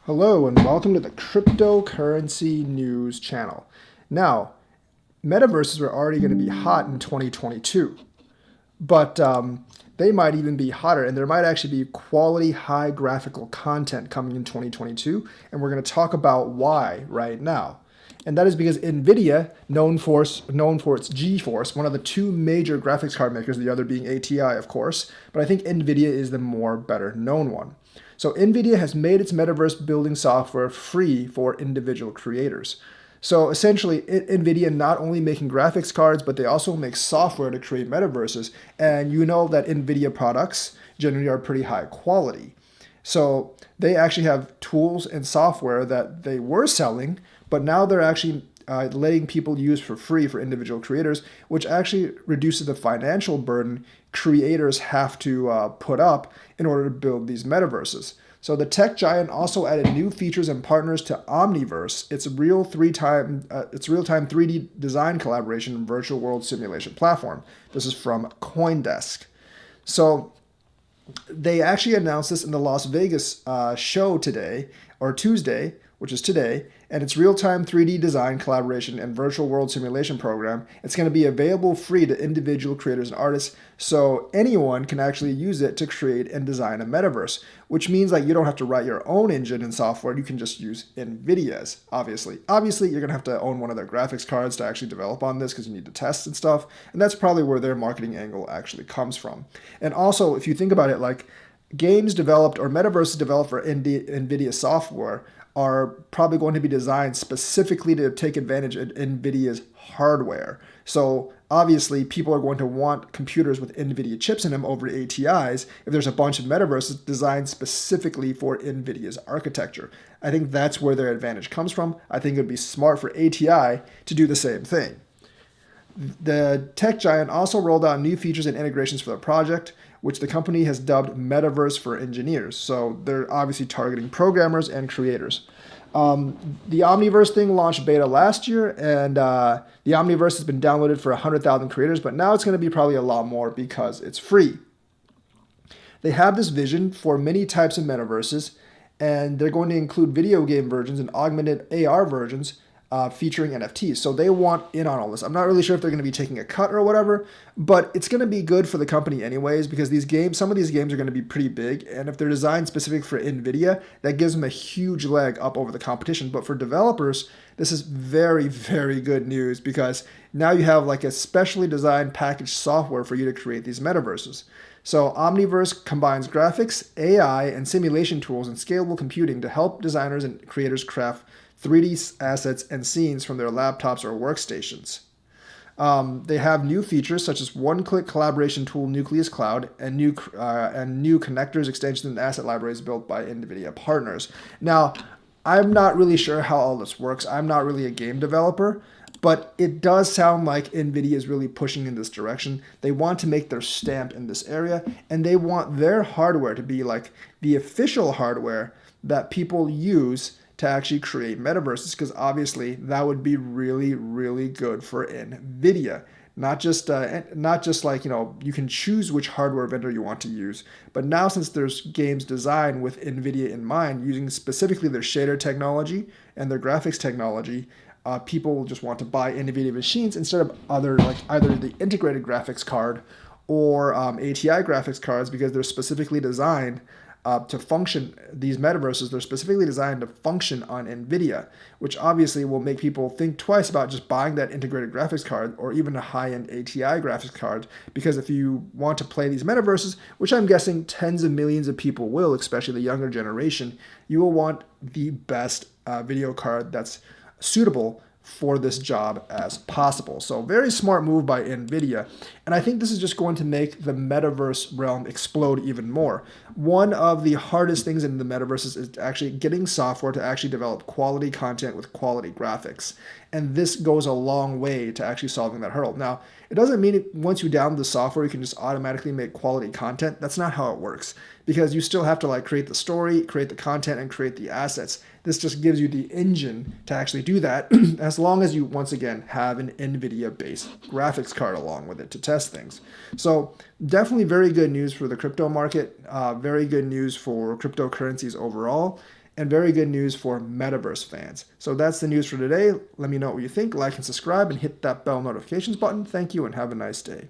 Hello and welcome to the Cryptocurrency News channel. Now, metaverses were already going to be hot in 2022, but they might even be hotter, and there might actually be quality, high graphical content coming in 2022, and we're going to talk about why right now. And that is because Nvidia, known for its GeForce, one of the two major graphics card makers, the other being ATI, of course, but I think Nvidia is the more better known one. So Nvidia has made its metaverse building software free for individual creators. So essentially, Nvidia not only making graphics cards, but they also make software to create metaverses. And you know that Nvidia products generally are pretty high quality. So they actually have tools and software that they were selling, but now they're actually letting people use for free for individual creators, which actually reduces the financial burden creators have to put up in order to build these metaverses. So the tech giant also added new features and partners to Omniverse, its real-time 3D design collaboration and virtual world simulation platform. This is from CoinDesk. So they actually announced this in the Las Vegas show today, or Tuesday, which is today, and its real-time 3D design collaboration and virtual world simulation program. It's going to be available free to individual creators and artists, so anyone can actually use it to create and design a metaverse, which means like you don't have to write your own engine and software. You can just use Nvidia's, obviously. Obviously, you're going to have to own one of their graphics cards to actually develop on this because you need to test and stuff, and that's probably where their marketing angle actually comes from. And also, if you think about it, like games developed or metaverses developed for Nvidia software are probably going to be designed specifically to take advantage of NVIDIA's hardware. So obviously, people are going to want computers with NVIDIA chips in them over ATIs if there's a bunch of metaverses designed specifically for NVIDIA's architecture. I think that's where their advantage comes from. I think it would be smart for ATI to do the same thing. The tech giant also rolled out new features and integrations for the project, which the company has dubbed Metaverse for Engineers. So they're obviously targeting programmers and creators. The Omniverse thing launched beta last year, and the Omniverse has been downloaded for 100,000 creators, but now it's going to be probably a lot more because it's free. They have this vision for many types of metaverses, and they're going to include video game versions and augmented AR versions featuring NFTs. So they want in on all this. I'm not really sure if they're going to be taking a cut or whatever, but it's going to be good for the company anyways, because some of these games are going to be pretty big. And if they're designed specific for NVIDIA, that gives them a huge leg up over the competition. But for developers, this is very, very good news because now you have like a specially designed packaged software for you to create these metaverses. So Omniverse combines graphics, AI, and simulation tools and scalable computing to help designers and creators craft 3D assets and scenes from their laptops or workstations. They have new features such as one-click collaboration tool Nucleus Cloud and new connectors, extensions, and asset libraries built by NVIDIA partners. Now, I'm not really sure how all this works. I'm not really a game developer, but it does sound like NVIDIA is really pushing in this direction. They want to make their stamp in this area, and they want their hardware to be like the official hardware that people use to actually create metaverses, because obviously that would be really, really good for NVIDIA. Not just like, you can choose which hardware vendor you want to use, but now since there's games designed with NVIDIA in mind, using specifically their shader technology and their graphics technology, people will just want to buy NVIDIA machines instead of either the integrated graphics card or ATI graphics cards, because they're specifically designed to function. These metaverses, they're specifically designed to function on NVIDIA, which obviously will make people think twice about just buying that integrated graphics card or even a high-end ATI graphics card, because if you want to play these metaverses, which I'm guessing tens of millions of people will, especially the younger generation, you will want the best video card that's suitable for this job as possible. So very smart move by NVIDIA. And I think this is just going to make the metaverse realm explode even more. One of the hardest things in the metaverses is actually getting software to actually develop quality content with quality graphics. And this goes a long way to actually solving that hurdle. Now, it doesn't mean once you download the software, you can just automatically make quality content. That's not how it works, because you still have to create the story, create the content, and create the assets. This just gives you the engine to actually do that, as long as you, once again, have an NVIDIA-based graphics card along with it to test things. So definitely very good news for the crypto market, very good news for cryptocurrencies overall. and very good news for Metaverse fans. So that's the news for today. Let me know what you think. Like and subscribe and hit that bell notifications button. Thank you and have a nice day.